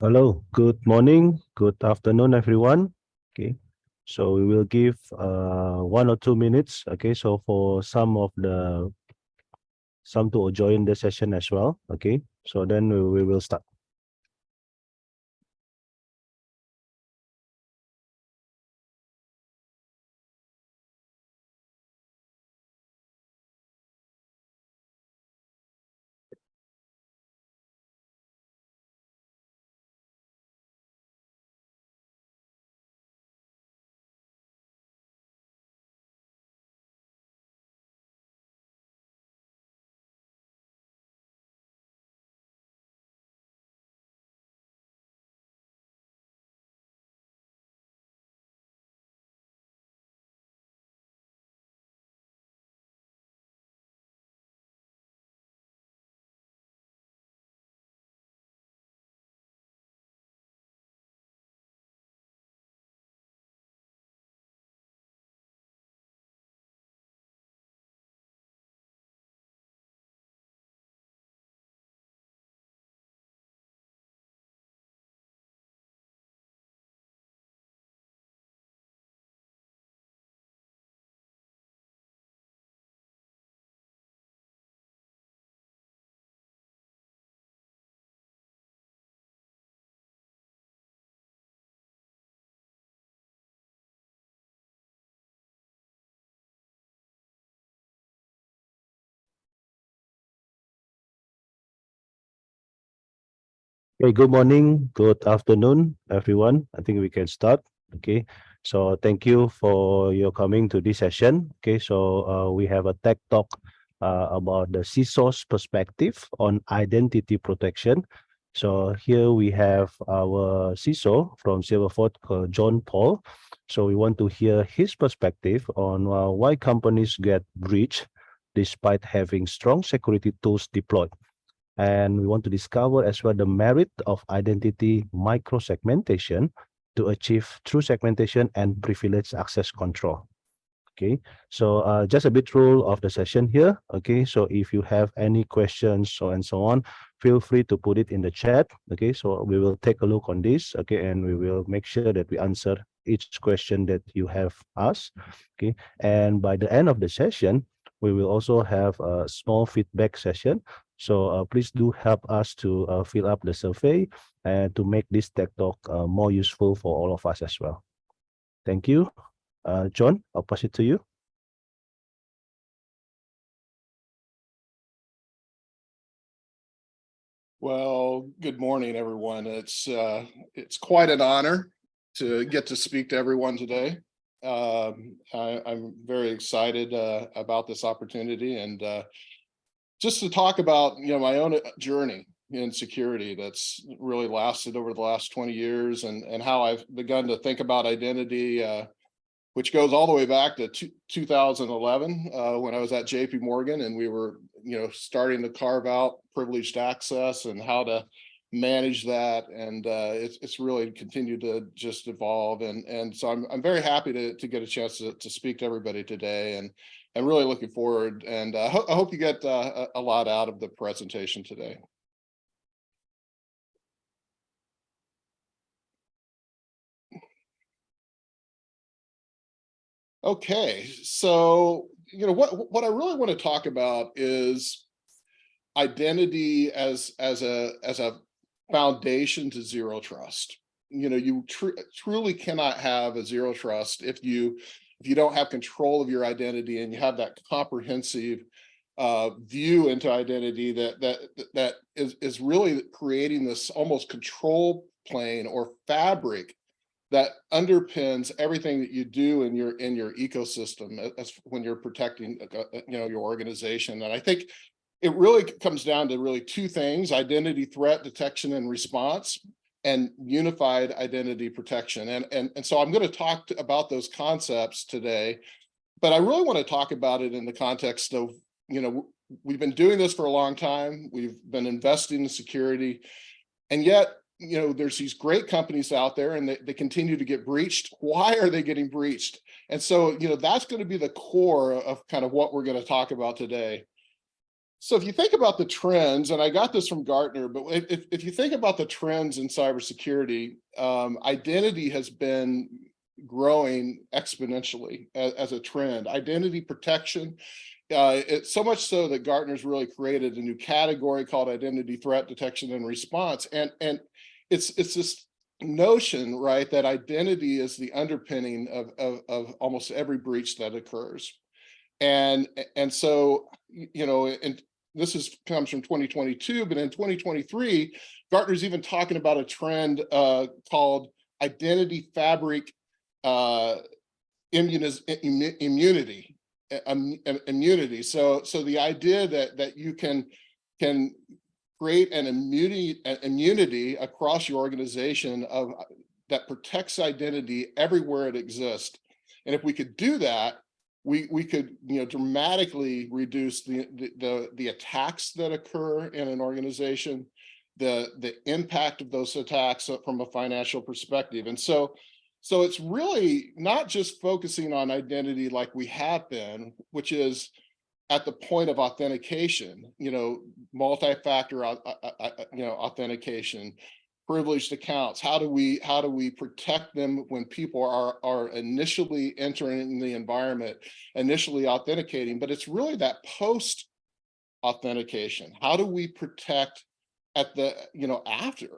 Hello, good morning, good afternoon, everyone. Okay, so we will give 1 or 2 minutes. Okay, so for some to join the session as well. Okay, so then we will start. Okay, good morning, good afternoon, everyone. I think we can start. Okay, so thank you for your coming to this session. Okay, so we have a tech talk about the CISO's perspective on identity protection. So here we have our CISO from Silverfort, John Paul. So we want to hear his perspective on why companies get breached despite having strong security tools deployed. And we want to discover as well the merit of identity micro-segmentation to achieve true segmentation and privileged access control. Okay, so just a bit rule of the session here. Okay, so if you have any questions and so on, feel free to put it in the chat. Okay, so we will take a look on this. Okay, and we will make sure that we answer each question that you have asked. Okay, and by the end of the session, we will also have a small feedback session. So please do help us to fill up the survey and to make this tech talk more useful for all of us as well. Thank you. John, I'll pass it to you. Well, good morning, everyone. It's quite an honor to get to speak to everyone today. I'm very excited about this opportunity and just to talk about my own journey in security that's really lasted over the last 20 years and how I've begun to think about identity, which goes all the way back to 2011 when I was at JP Morgan and we were starting to carve out privileged access and how to manage that, and it's really continued to just evolve, and so I'm very happy to get a chance to speak to everybody today, and really looking forward, and I hope you get a lot out of the presentation today. Okay, so what I really want to talk about is identity as a foundation to zero trust. You truly cannot have a zero trust if you don't have control of your identity and you have that comprehensive view into identity that is really creating this almost control plane or fabric that underpins everything that you do in your ecosystem as when you're protecting your organization. And I think it really comes down to really two things: identity threat detection and response, and unified identity protection. And so I'm going to talk about those concepts today, but I really want to talk about it in the context of, we've been doing this for a long time. We've been investing in security, and yet, there's these great companies out there and they continue to get breached. Why are they getting breached? And so, that's going to be the core of kind of what we're going to talk about today. So if you think about the trends, and I got this from Gartner, but if you think about the trends in cybersecurity, identity has been growing exponentially as a trend. Identity protection, it's so much so that Gartner's really created a new category called identity threat detection and response. And it's this notion, right, that identity is the underpinning of almost every breach that occurs. And so, and this comes from 2022, but in 2023, Gartner's even talking about a trend called identity fabric immunity. So the idea that you can create an immunity across your organization that protects identity everywhere it exists. And if we could do that, we could dramatically reduce the attacks that occur in an organization, the impact of those attacks from a financial perspective. And so it's really not just focusing on identity like we have been, which is at the point of authentication, multi-factor authentication, privileged accounts. How do we protect them when people are initially entering the environment, initially authenticating? But it's really that post authentication. How do we protect at the after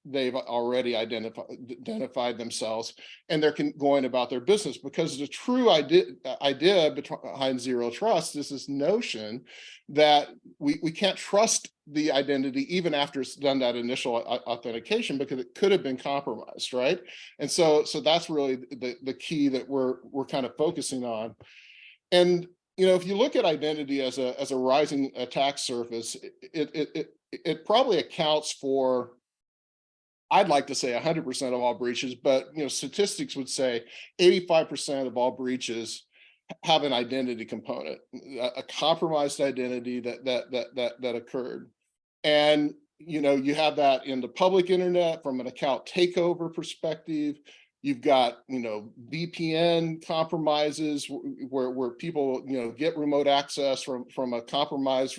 they've already identified themselves and they're going about their business? Because the true idea behind zero trust is this notion that we can't trust the identity even after it's done that initial authentication, because it could have been compromised, right? And so that's really the key that we're kind of focusing on. And if you look at identity as a rising attack surface, it probably accounts for, I'd like to say 100% of all breaches, but statistics would say 85% of all breaches have an identity component, a compromised identity that occurred. And you have that in the public internet from an account takeover perspective. You've got VPN compromises where people get remote access from a compromised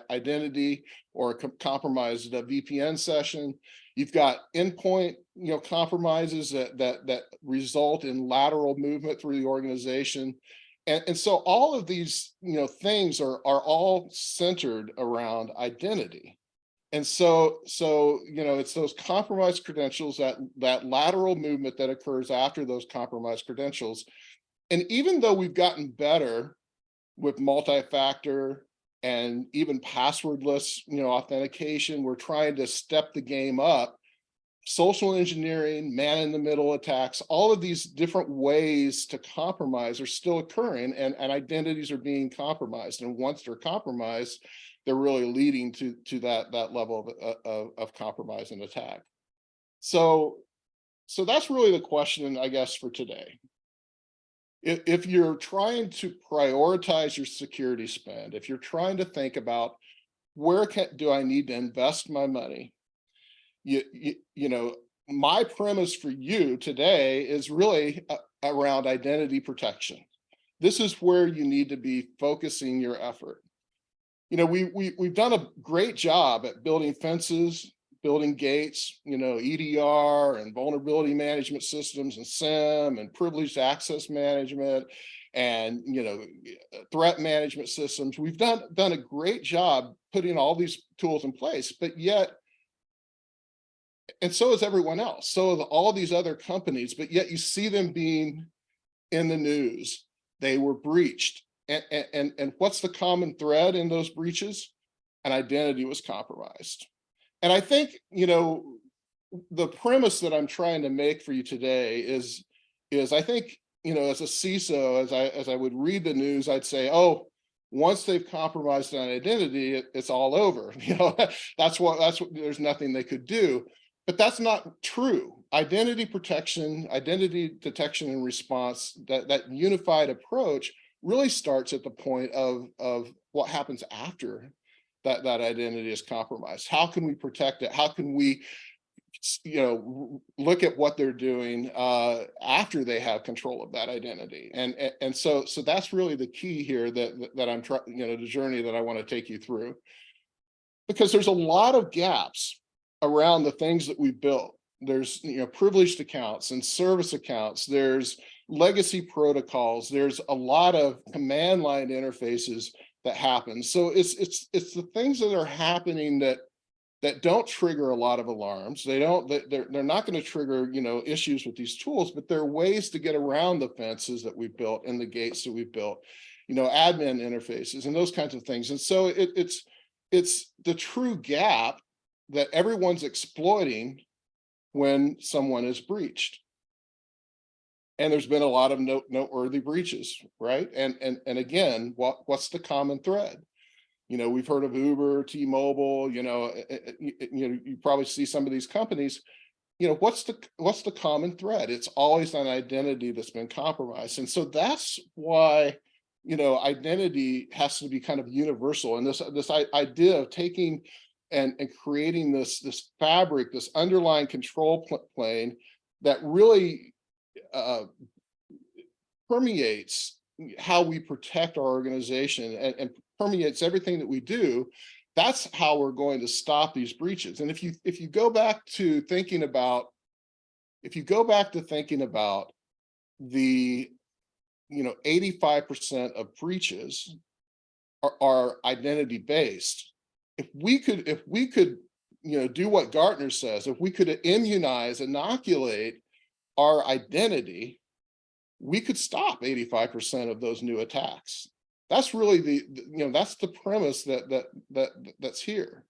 identity or a compromised VPN session. You've got endpoint compromises that result in lateral movement through the organization. And so all of these things are all centered around identity. And so it's those compromised credentials, that lateral movement that occurs after those compromised credentials. And even though we've gotten better with multi-factor and even passwordless authentication, we're trying to step the game up. Social engineering, man-in-the-middle attacks, all of these different ways to compromise are still occurring, and identities are being compromised. And once they're compromised, they're really leading to that level of compromise and attack. So that's really the question, I guess, for today. If you're trying to prioritize your security spend, if you're trying to think about where do I need to invest my money, my premise for you today is really around identity protection. This is where you need to be focusing your effort. We've done a great job at building fences, building gates, EDR and vulnerability management systems and SIEM and privileged access management and threat management systems. We've done a great job putting all these tools in place, but yet, and so is everyone else, so are all these other companies, but yet you see them being in the news. They were breached. And what's the common thread in those breaches? An identity was compromised. And I think, the premise that I'm trying to make for you today is I think, as a CISO, as I would read the news, I'd say, oh, once they've compromised an identity, it's all over. That's what there's nothing they could do. But that's not true. Identity protection, identity detection and response, that unified approach really starts at the point of what happens after that identity is compromised. How can we protect it? How can we look at what they're doing after they have control of that identity. And so that's really the key here that I'm trying, the journey that I want to take you through, because there's a lot of gaps around the things that we built. There's privileged accounts and service accounts. There's legacy protocols. There's a lot of command line interfaces that happen. So it's the things that are happening that don't trigger a lot of alarms. They're not going to trigger issues with these tools, but there are ways to get around the fences that we've built and the gates that we've built, admin interfaces and those kinds of things. And so it's the true gap that everyone's exploiting when someone is breached. And there's been a lot of noteworthy breaches, right? And again, what's the common thread? We've heard of Uber, T-Mobile, you probably see some of these companies. What's the common thread? It's always an identity that's been compromised. And so that's why, identity has to be kind of universal. And this idea of taking and creating this fabric, this underlying control plane that really permeates how we protect our organization and permeates everything that we do. That's how we're going to stop these breaches. And if you go back to thinking about the 85% of breaches are identity based. If we could do what Gartner says, if we could inoculate our identity, we could stop 85% of those new attacks. That's really that's the premise that's here.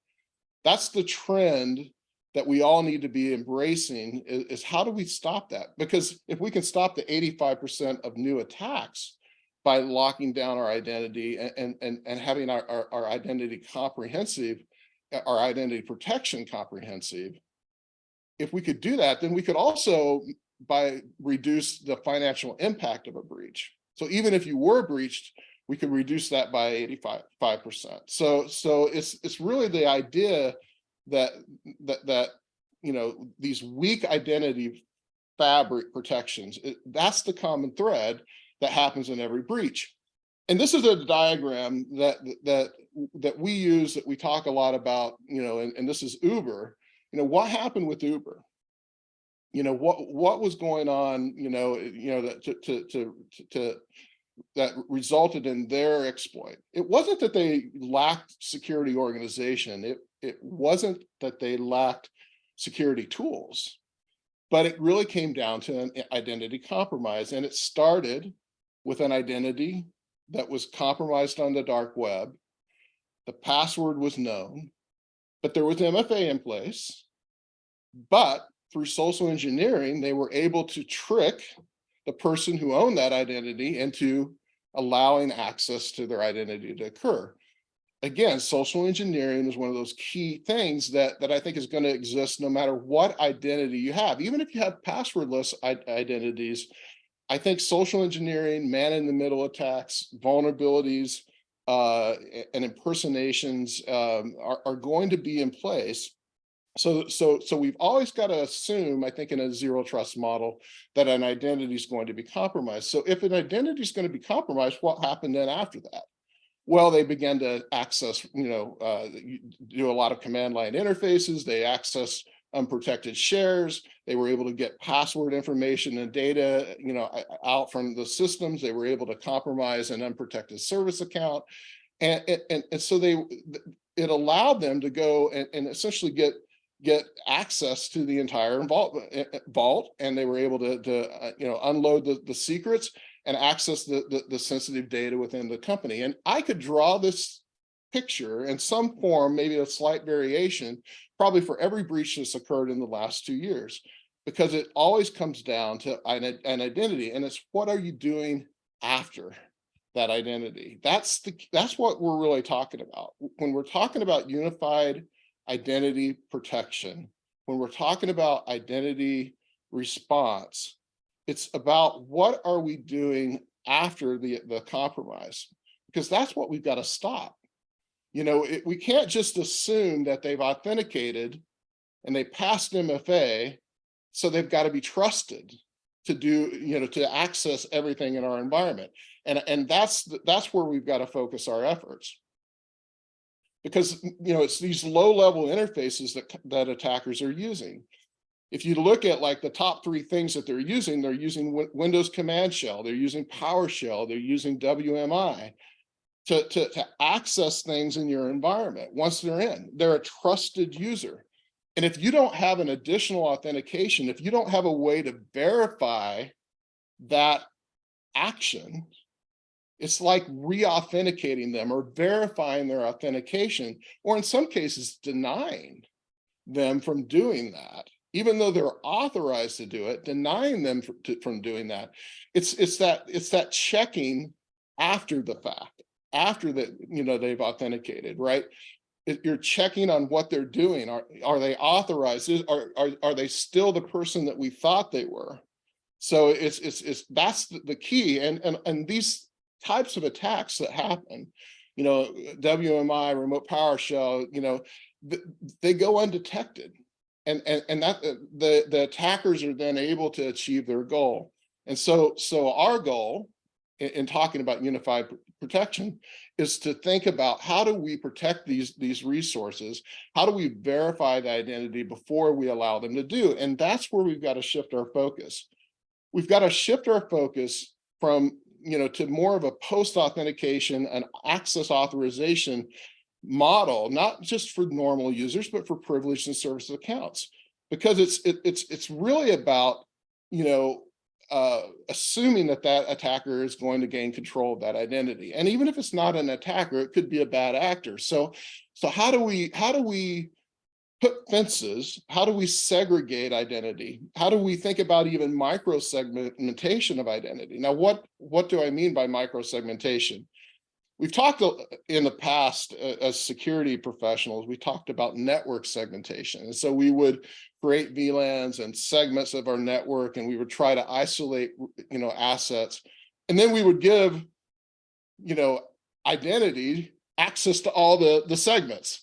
That's the trend that we all need to be embracing is how do we stop that? Because if we can stop the 85% of new attacks by locking down our identity and having our identity comprehensive, our identity protection comprehensive, if we could do that, then we could also reduce the financial impact of a breach. So even if you were breached, we could reduce that by 85%. So it's really the idea that these weak identity fabric protections, that's the common thread that happens in every breach. And this is a diagram that we use, that we talk a lot about, and this is Uber. What happened with Uber? What was going on, that resulted in their exploit? It wasn't that they lacked security organization. It wasn't that they lacked security tools, but it really came down to an identity compromise. And it started with an identity that was compromised on the dark web. The password was known, but there was MFA in place. But through social engineering, they were able to trick the person who owned that identity into allowing access to their identity to occur. Again, social engineering is one of those key things that I think is going to exist no matter what identity you have. Even if you have passwordless identities, I think social engineering, man-in-the-middle attacks, vulnerabilities, and impersonations are going to be in place. So we've always got to assume, I think, in a zero trust model, that an identity is going to be compromised. So if an identity is going to be compromised, what happened then after that? Well, they began to access, do a lot of command line interfaces. They access unprotected shares. They were able to get password information and data, out from the systems. They were able to compromise an unprotected service account, and so it allowed them to go and essentially get access to the entire vault, and they were able to unload the secrets and access the sensitive data within the company. And I could draw this picture in some form, maybe a slight variation, probably for every breach that's occurred in the last 2 years, because it always comes down to an identity, and it's what are you doing after that identity? That's what we're really talking about when we're talking about unified identity protection. When we're talking about identity response, it's about what are we doing after the compromise, because that's what we've got to stop. We can't just assume that they've authenticated and they passed MFA, so they've got to be trusted to do, to access everything in our environment. And that's where we've got to focus our efforts. Because, it's these low-level interfaces that attackers are using. If you look at like the top 3 things that they're using Windows Command Shell, they're using PowerShell, they're using WMI to access things in your environment. Once they're in, they're a trusted user. And if you don't have an additional authentication, if you don't have a way to verify that action, it's like re-authenticating them or verifying their authentication, or in some cases denying them from doing that. Even though they're authorized to do it, denying them from doing that. It's that checking after the fact, after that, they've authenticated, right? You're checking on what they're doing. Are they authorized? Are they still the person that we thought they were? So that's the key. And these types of attacks that happen, WMI, remote PowerShell, they go undetected. And that the attackers are then able to achieve their goal. And so our goal in talking about unified protection is to think about, how do we protect these resources? How do we verify the identity before we allow them to do? And that's where we've got to shift our focus. We've got to shift our focus from, to more of a post-authentication and access authorization model, not just for normal users, but for privileged and service accounts, because it's really about, assuming that attacker is going to gain control of that identity. And even if it's not an attacker, it could be a bad actor. So how do we put fences? How do we segregate identity? How do we think about even micro-segmentation of identity? Now, what do I mean by micro-segmentation? We've talked in the past as security professionals, we talked about network segmentation. And so we would create VLANs and segments of our network, and we would try to isolate, assets. And then we would give, identity access to all the segments.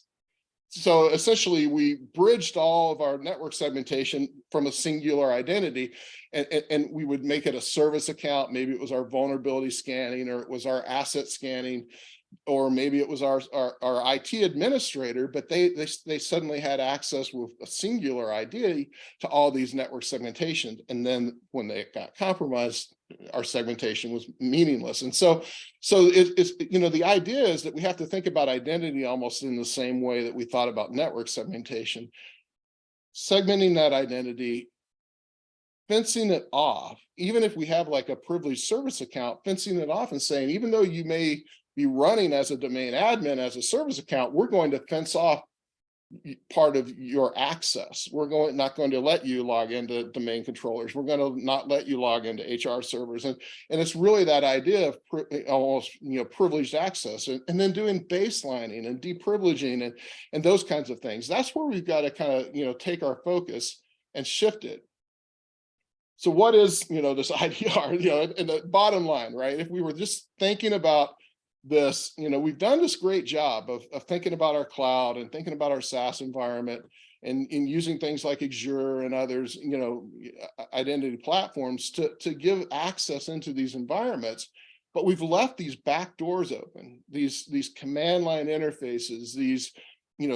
So essentially, we bridged all of our network segmentation from a singular identity, and we would make it a service account. Maybe it was our vulnerability scanning, or it was our asset scanning, or maybe it was our IT administrator, but they suddenly had access with a singular identity to all these network segmentations. And then when they got compromised, our segmentation was meaningless. And so it's, the idea is that we have to think about identity almost in the same way that we thought about network segmentation. Segmenting that identity, fencing it off, even if we have like a privileged service account, fencing it off and saying, even though you may be running as a domain admin, as a service account, we're going to fence off part of your access. We're not going to let you log into domain controllers. We're going to not let you log into HR servers. And it's really that idea of almost, privileged access, and then doing baselining and deprivileging and those kinds of things. That's where we've got to kind of, take our focus and shift it. So what is, this IDR, and the bottom line, right? If we were just thinking about this, we've done this great job of thinking about our cloud and thinking about our SaaS environment and in using things like Azure and others, identity platforms to give access into these environments. But we've left these back doors open, these command line interfaces, these,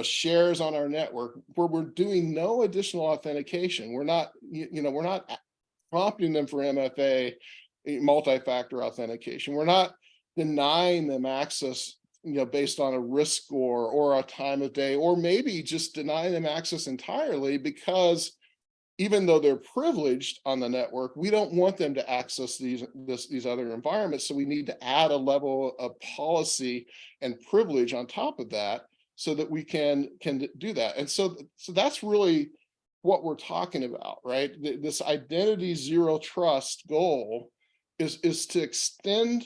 shares on our network where we're doing no additional authentication. We're not, we're not prompting them for MFA, multi-factor authentication. We're not denying them access, based on a risk score or a time of day, or maybe just denying them access entirely, because even though they're privileged on the network, we don't want them to access these other environments. So we need to add a level of policy and privilege on top of that so that we can do that. And so that's really what we're talking about, right? This identity zero trust goal is to extend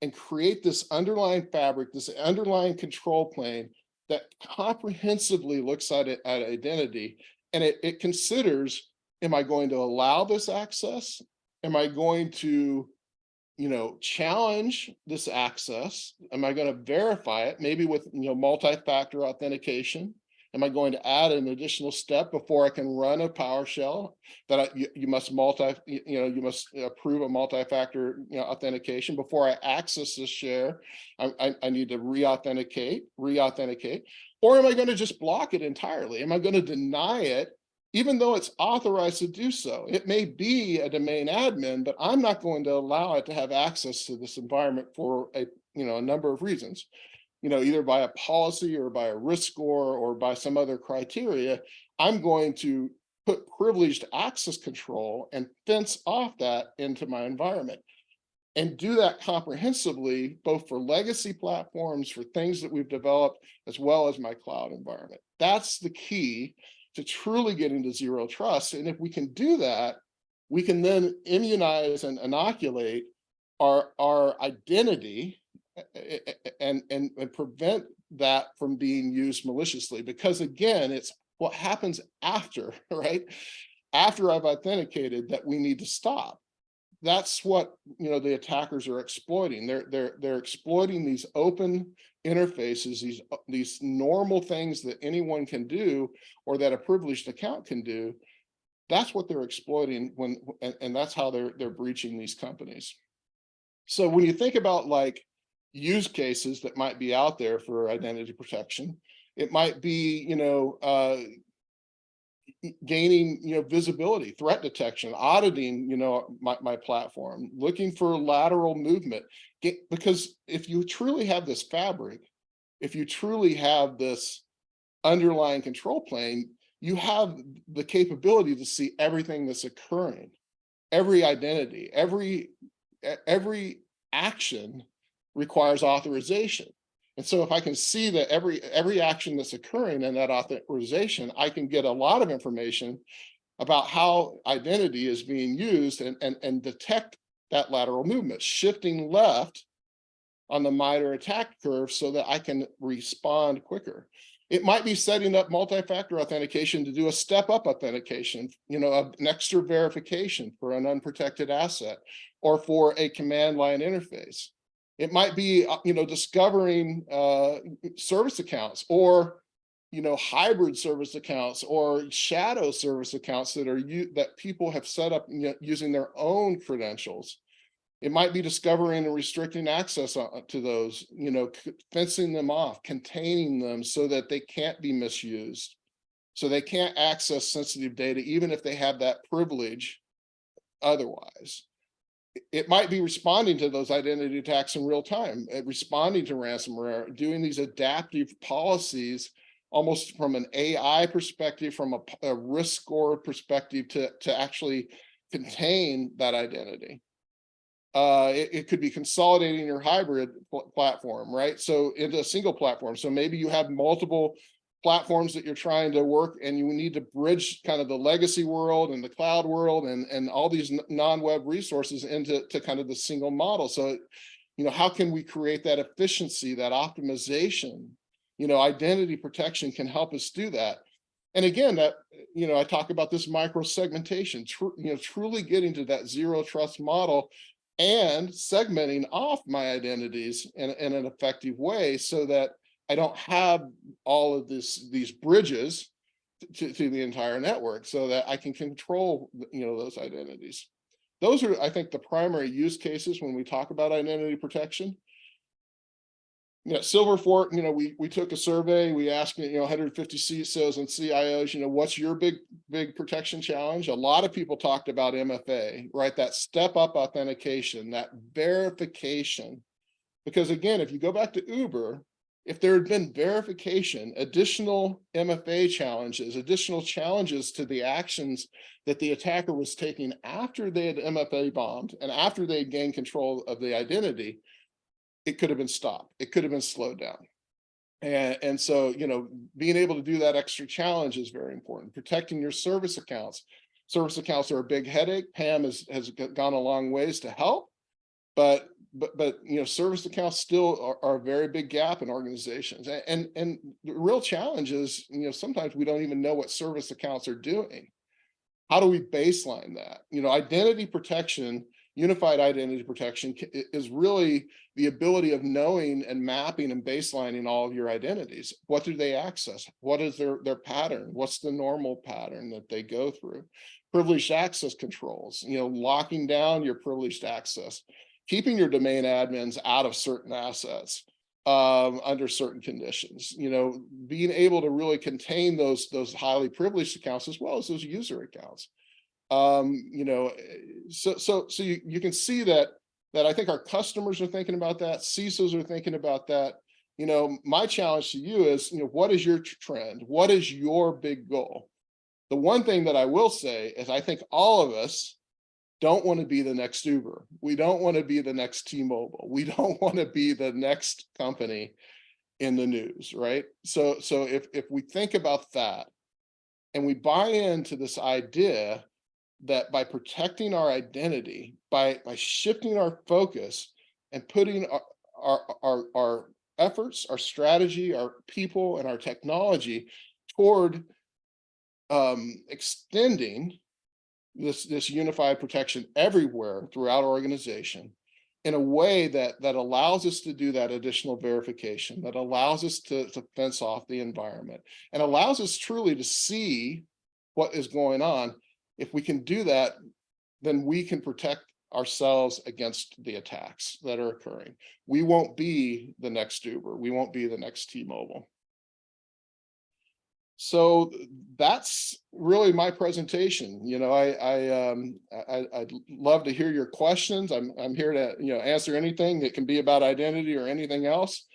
and create this underlying fabric, this underlying control plane that comprehensively looks at identity, and it considers, am I going to allow this access? Am I going to, challenge this access? Am I going to verify it, maybe with, multi-factor authentication? Am I going to add an additional step before I can run a PowerShell that you must you must approve a multi-factor authentication before I access this share? I need to re-authenticate, or am I going to just block it entirely? Am I going to deny it, even though it's authorized to do so? It may be a domain admin, but I'm not going to allow it to have access to this environment for a number of reasons. Either by a policy or by a risk score or by some other criteria. I'm going to put privileged access control and fence off that into my environment, and do that comprehensively, both for legacy platforms, for things that we've developed, as well as my cloud environment. That's the key to truly getting to zero trust. And if we can do that, we can then immunize and inoculate our identity and prevent that from being used maliciously. Because again, it's what happens after, right? After I've authenticated, that we need to stop. That's what the attackers are exploiting. They're exploiting these open interfaces, these normal things that anyone can do, or that a privileged account can do. That's what they're exploiting and that's how they're breaching these companies. So when you think about like use cases that might be out there for identity protection, it might be gaining visibility, threat detection, auditing my platform, looking for lateral movement. Because if you truly have this fabric, if you truly have this underlying control plane, you have the capability to see everything that's occurring, every identity, every action requires authorization. And so if I can see that every action that's occurring in that authorization, I can get a lot of information about how identity is being used and detect that lateral movement, shifting left on the MITRE attack curve so that I can respond quicker. It might be setting up multi-factor authentication to do a step-up authentication, an extra verification for an unprotected asset or for a command line interface. It might be, discovering service accounts or, hybrid service accounts or shadow service accounts that people have set up using their own credentials. It might be discovering and restricting access to those, fencing them off, containing them so that they can't be misused, so they can't access sensitive data, even if they have that privilege otherwise. It might be responding to those identity attacks in real time, responding to ransomware, doing these adaptive policies almost from an AI perspective, from a risk score perspective to actually contain that identity. It could be consolidating your hybrid platform, right? So into a single platform. So maybe you have multiple platforms that you're trying to work, and you need to bridge kind of the legacy world and the cloud world and all these non-web resources into kind of the single model. So, how can we create that efficiency, that optimization? Identity protection can help us do that. And again, that, I talk about this micro-segmentation, truly getting to that zero trust model and segmenting off my identities in an effective way so that I don't have all of these bridges to the entire network, so that I can control, those identities. Those are, I think, the primary use cases when we talk about identity protection. Silverfort, we took a survey. We asked, 150 CISOs and CIOs, what's your big protection challenge? A lot of people talked about MFA, right? That step-up authentication, that verification. Because again, if you go back to Uber, if there had been verification, additional MFA challenges, additional challenges to the actions that the attacker was taking after they had MFA bombed and after they had gained control of the identity, it could have been stopped. It could have been slowed down. And so, being able to do that extra challenge is very important. Protecting your service accounts. Service accounts are a big headache. Pam has gone a long ways to help, but service accounts still are a very big gap in organizations. And the real challenge is, sometimes we don't even know what service accounts are doing. How do we baseline that? Identity protection unified identity protection is really the ability of knowing and mapping and baselining all of your identities. What do they access? What is their pattern? What's the normal pattern that they go through? Privileged access controls, locking down your privileged access, keeping your domain admins out of certain assets under certain conditions, being able to really contain those highly privileged accounts as well as those user accounts. So you can see that I think our customers are thinking about that, CISOs are thinking about that. My challenge to you is, what is your trend? What is your big goal? The one thing that I will say is I think all of us don't want to be the next Uber. We don't want to be the next T-Mobile. We don't want to be the next company in the news, right? So if we think about that and we buy into this idea that by protecting our identity, by shifting our focus and putting our efforts, our strategy, our people, and our technology toward extending this unified protection everywhere throughout our organization in a way that allows us to do that additional verification, that allows us to fence off the environment, and allows us truly to see what is going on. If we can do that, then we can protect ourselves against the attacks that are occurring. We won't be the next Uber. We won't be the next T-Mobile. So that's really my presentation. I'd love to hear your questions. I'm here to answer anything that can be about identity or anything else.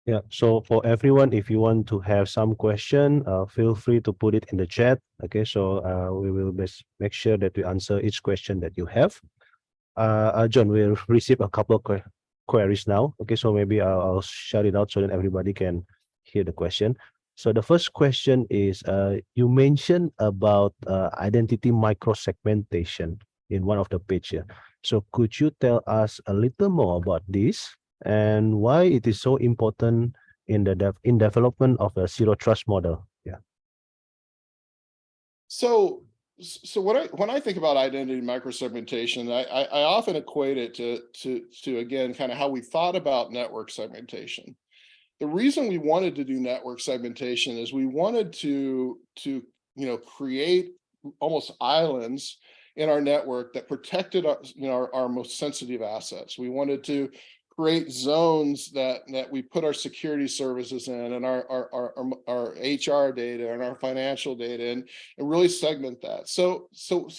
Yeah, so for everyone, if you want to have some question, feel free to put it in the chat. Okay, so we will make sure that we answer each question that you have. John, we'll receive a couple of queries now. Okay, so maybe I'll shout it out so that everybody can hear the question. So the first question is, you mentioned about identity micro-segmentation in one of the pages. So could you tell us a little more about this and why it is so important in the development of a zero trust model? Yeah. So when I think about identity micro-segmentation, I often equate it to again kind of how we thought about network segmentation. The reason we wanted to do network segmentation is we wanted to create almost islands in our network that protected our most sensitive assets. We wanted to create zones that we put our security services in, and our HR data and our financial data, and really segment that. So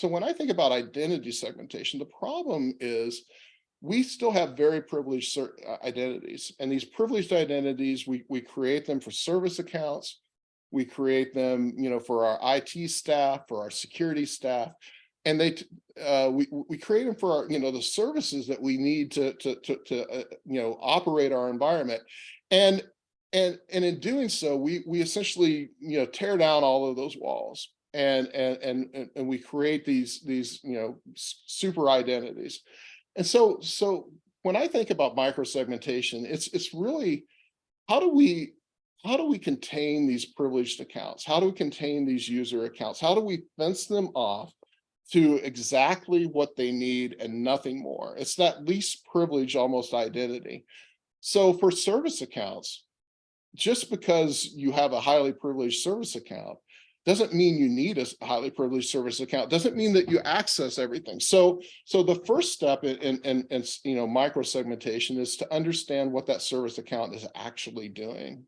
when I think about identity segmentation, the problem is we still have very privileged identities, and these privileged identities, we create them for service accounts, we create them for our IT staff, for our security staff, and we create them for our, the services that we need to operate our environment, and in doing so, we essentially tear down all of those walls, and we create these super identities. And so when I think about micro-segmentation, it's really how do we contain these privileged accounts? How do we contain these user accounts? How do we fence them off to exactly what they need and nothing more? It's that least privilege almost identity. So for service accounts, just because you have a highly privileged service account doesn't mean you need a highly privileged service account, doesn't mean that you access everything. So the first step in micro-segmentation is to understand what that service account is actually doing.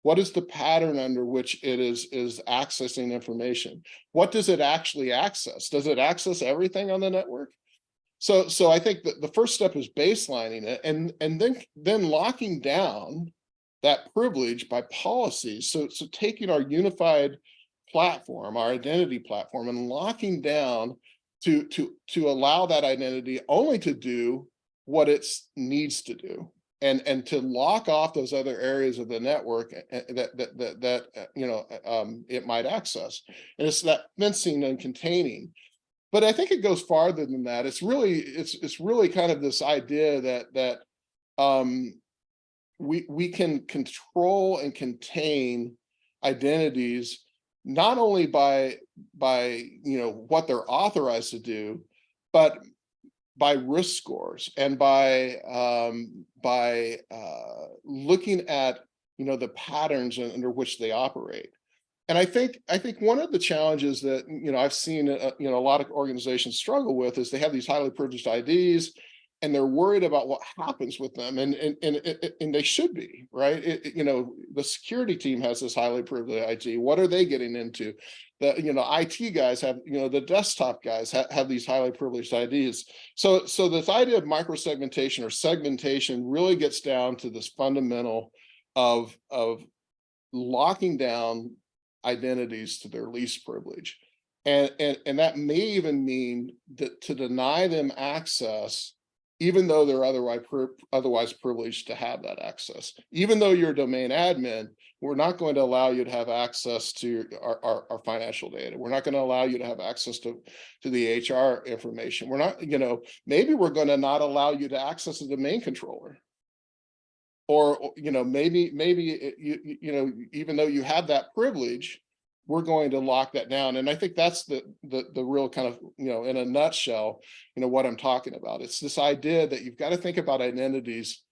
What is the pattern under which it is accessing information? What does it actually access? Does it access everything on the network? So I think that the first step is baselining it, and then locking down that privilege by policies. So taking our unified platform, our identity platform, and locking down to allow that identity only to do what it needs to do. And to lock off those other areas of the network that it might access. And it's that fencing and containing. But I think it goes farther than that. It's really kind of this idea that we can control and contain identities not only by what they're authorized to do, but by risk scores and by looking at the patterns under which they operate. And I think one of the challenges that I've seen a lot of organizations struggle with is they have these highly privileged IDs, and they're worried about what happens with them, and they should be, right? The security team has this highly privileged ID. What are they getting into? The IT guys have, the desktop guys have these highly privileged IDs. So this idea of micro-segmentation or segmentation really gets down to this fundamental of locking down identities to their least privilege, and that may even mean that to deny them access, even though they're otherwise privileged to have that access. Even though you're a domain admin, we're not going to allow you to have access to our financial data. We're not going to allow you to have access to the HR information. We're not, maybe we're going to not allow you to access a domain controller. Or, maybe even though you have that privilege, we're going to lock that down. And I think that's the real kind of, in a nutshell, what I'm talking about. It's this idea that you've got to think about identities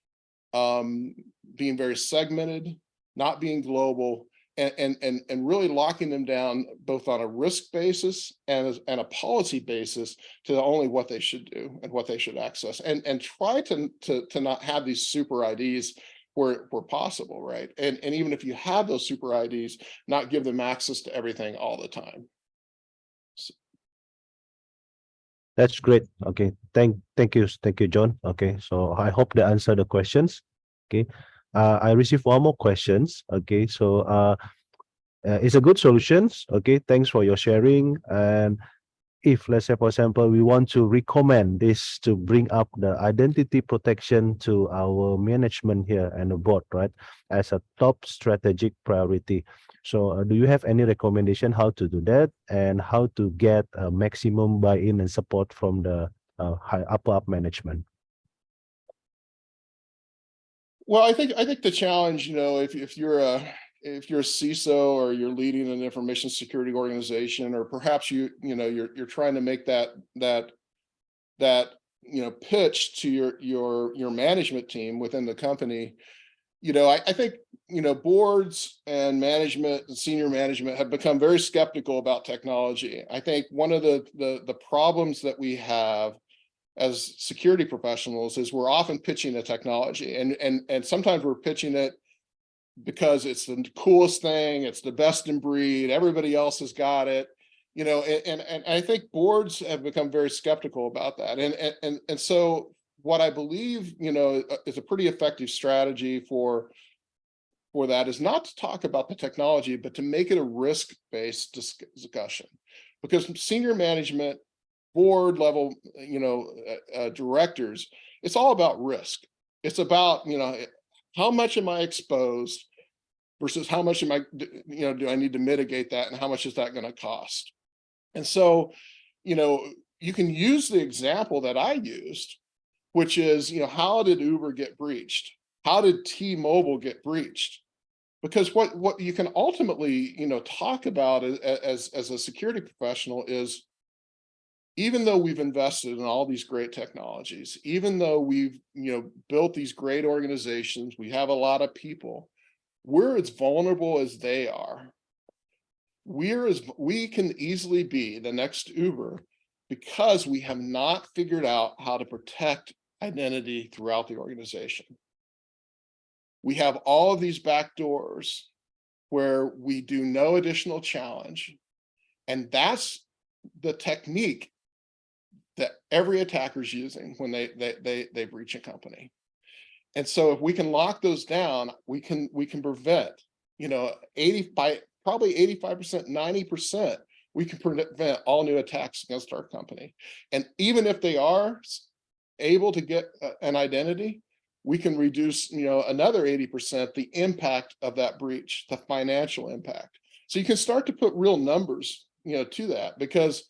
being very segmented, not being global, and really locking them down both on a risk basis and a policy basis to only what they should do and what they should access, and try to not have these super IDs where possible, right? And even if you have those super IDs, not give them access to everything all the time. So. That's great. Okay, thank you, John. Okay, so I hope that answered the questions. Okay, I received one more questions. Okay, so it's a good solutions. Okay, thanks for your sharing. And if, let's say, for example, we want to recommend this to bring up the identity protection to our management here and the board, right, as a top strategic priority. So do you have any recommendation how to do that and how to get maximum buy-in and support from the upper management? Well, I think the challenge, if you're a CISO or you're leading an information security organization, or perhaps you're trying to make that pitch to your management team within the company, I think boards and management and senior management have become very skeptical about technology. I think one of the problems that we have as security professionals is we're often pitching a technology, and sometimes we're pitching it because it's the coolest thing, it's the best in breed, everybody else has got it, and I think boards have become very skeptical about that. And so what I believe, is a pretty effective strategy for that is not to talk about the technology, but to make it a risk-based discussion, because senior management, board level, directors, it's all about risk. It's about, how much am I exposed versus how much am I, do I need to mitigate that, and how much is that going to cost? And so, you can use the example that I used, which is, how did Uber get breached? How did T-Mobile get breached? Because what you can ultimately, talk about as a security professional is, even though we've invested in all these great technologies, even though we've, built these great organizations, we have a lot of people, we're as vulnerable as they are. We can easily be the next Uber because we have not figured out how to protect identity throughout the organization. We have all of these back doors where we do no additional challenge, and that's the technique that every attacker is using when they breach a company. And so if we can lock those down, we can prevent, probably 85%, 90%, we can prevent all new attacks against our company. And even if they are able to get an identity, we can reduce, another 80% the impact of that breach, the financial impact. So you can start to put real numbers, to that, because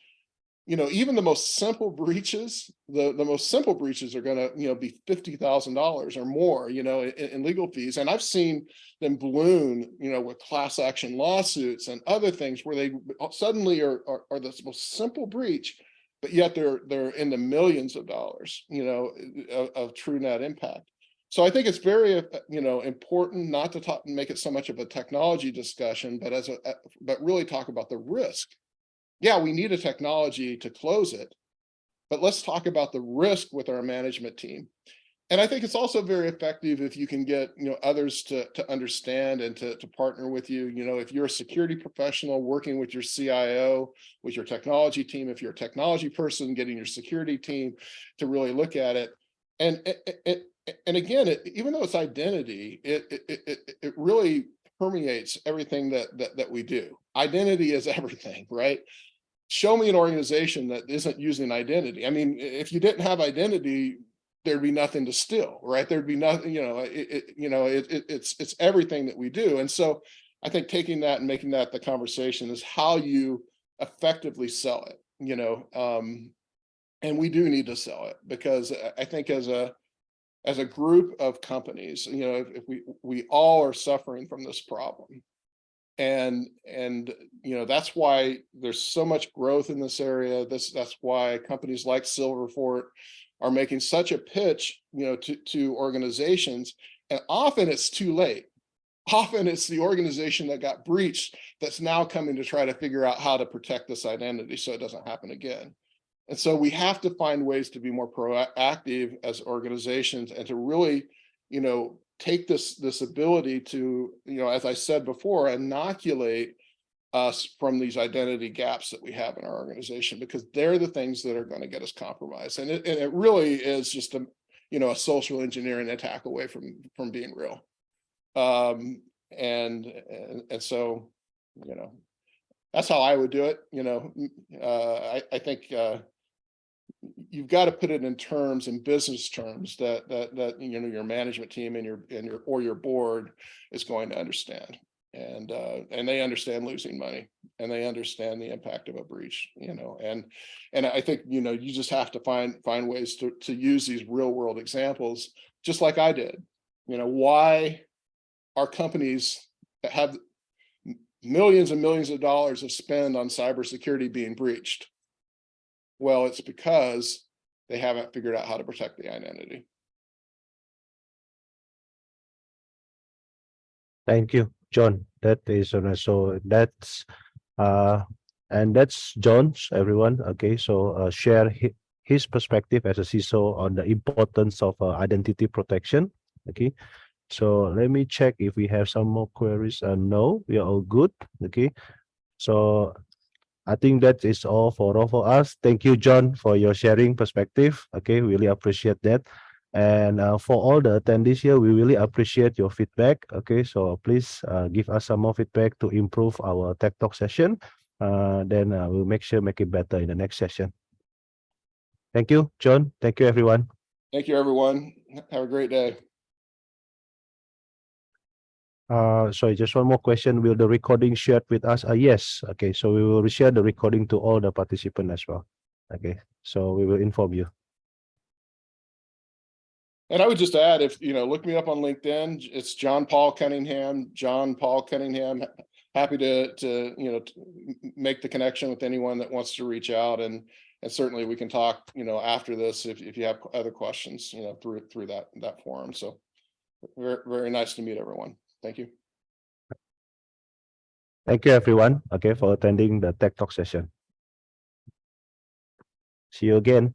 even the most simple breaches, the most simple breaches are going to, be $50,000 or more, in legal fees. And I've seen them balloon, with class action lawsuits and other things where they suddenly are the most simple breach, but yet they're in the millions of dollars, of true net impact. So I think it's very, important not to make it so much of a technology discussion, but really talk about the risk. Yeah, we need a technology to close it, but let's talk about the risk with our management team. And I think it's also very effective if you can get, others to understand and to partner with you. If you're a security professional working with your CIO, with your technology team, if you're a technology person, getting your security team to really look at it. And again, even though it's identity, it really permeates everything that we do. Identity is everything, right? Show me an organization that isn't using identity. I mean, if you didn't have identity, there'd be nothing to steal, right? There'd be nothing, it's everything that we do. And so I think taking that and making that the conversation is how you effectively sell it, and we do need to sell it, because I think as a group of companies, if we all are suffering from this problem. And that's why there's so much growth in this area. That's why companies like Silverfort are making such a pitch, to organizations. And often it's too late. Often it's the organization that got breached that's now coming to try to figure out how to protect this identity so it doesn't happen again. And so we have to find ways to be more proactive as organizations and to really, take this ability to, as I said before, inoculate us from these identity gaps that we have in our organization, because they're the things that are going to get us compromised. And it really is just a social engineering attack away from being real. And so, that's how I would do it. I think you've got to put it in business terms that your management team and your board is going to understand, and they understand losing money, and they understand the impact of a breach, and I think you just have to find ways to use these real world examples, just like I did. Why are companies that have millions and millions of dollars of spend on cybersecurity being breached? Well, it's because they haven't figured out how to protect the identity. Thank you, John. That is so that's and that's John's, everyone. Okay, so share his perspective as a CISO on the importance of identity protection. Okay, so let me check if we have some more queries. No, we are all good. Okay, so I think that is all for us. Thank you, John, for your sharing perspective. Okay, really appreciate that. And for all the attendees here, we really appreciate your feedback. Okay, so please give us some more feedback to improve our Tech Talk session. Then we'll make it better in the next session. Thank you, John. Thank you, everyone. Thank you, everyone. Have a great day. Sorry, just one more question. Will the recording shared with us? Yes. Okay, so we will share the recording to all the participants as well. Okay, so we will inform you. And I would just add, if look me up on LinkedIn, it's Paul Cunningham. Paul Cunningham. Happy to make the connection with anyone that wants to reach out, and certainly we can talk after this if you have other questions through that forum. So very, very nice to meet everyone. Thank you. Thank you, everyone. Okay, for attending the Tech Talk session. See you again.